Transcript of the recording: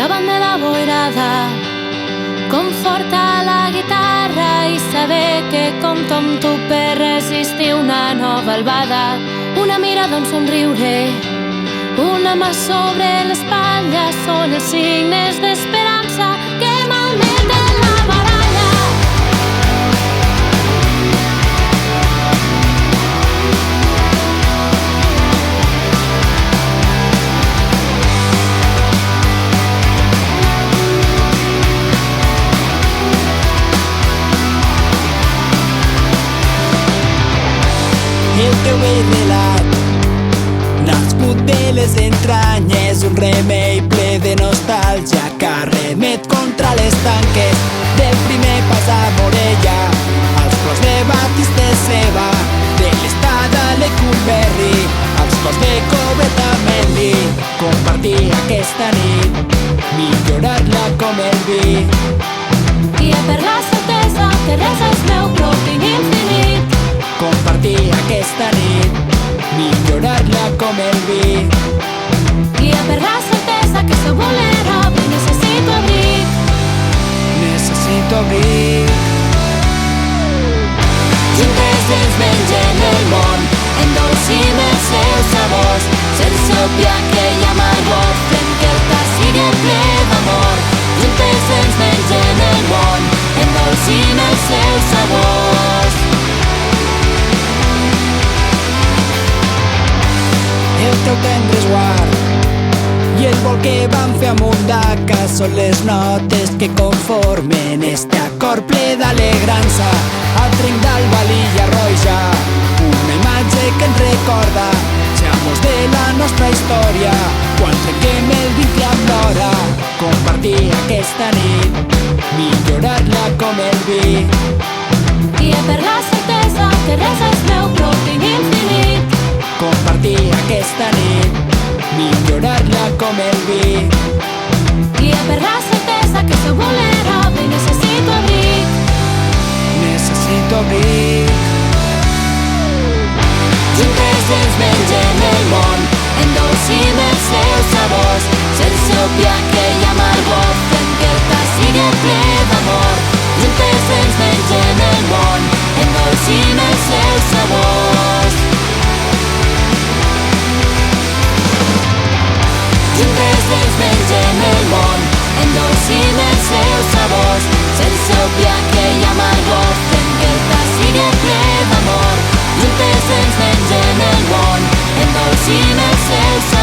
davant de la boirada. Conforta la guitarra i saber que compto amb tu per resistir una nova albada. Una mirada, un somriure, una mà sobre l'espatlla són els signes d'esperança que malmeten la baralla. El teu vell relat, nascut de les entranyes, un remei ple de nostàlgia que remet contra les tanques del primer pas a Morella, als plors de Batista Ceba, de l'estada Lecumberri, als plors de Coveta Mendy. Compartir aquesta nit, millorar-la com el vi. I per la certesa que res és meu propi ni infinit. Compartir aquesta nit, millorar-la com el vi. I per la certesa que sou vulnerable i necessito abric. Necessito abric. Juntes ens mengem el món, endolcim els seus sabors, sense obviar que hi ha amargor, fent que el tas sigui ple d'amor. Juntes ens mengem el món, endolcim els seus sabors. El teu tendre esguard i el vol que vam fer amunt d'Aca són les notes que conformen este acord ple d'alegrança. Al trenc d'Alba l'illa roja, una imatge que ens recorda xamos de la nostra història quan trenquem el vincle amb l'hora. Compartir aquesta nit, millorar-la com el vi. I per la certesa que res és meu propi ni infinit. Compartir aquesta nit, millorar-la com el vi. I per la certesa que sou vulnerable i necessito abric. Necessito abric. Juntes ens mengem el món, endolcim els seus sabors, sense obviar que hi ha amargor, fent que el tas sigui ple d'amor. Juntes ens mengem el món, endolcim els seus sabors. Juntes ens mengem el món, endolcim els seus sabors, sense obviar que hi ha amargor, fent que el tas sigui ple d'amor. Juntes ens mengem el món, endolcim els seus sabors.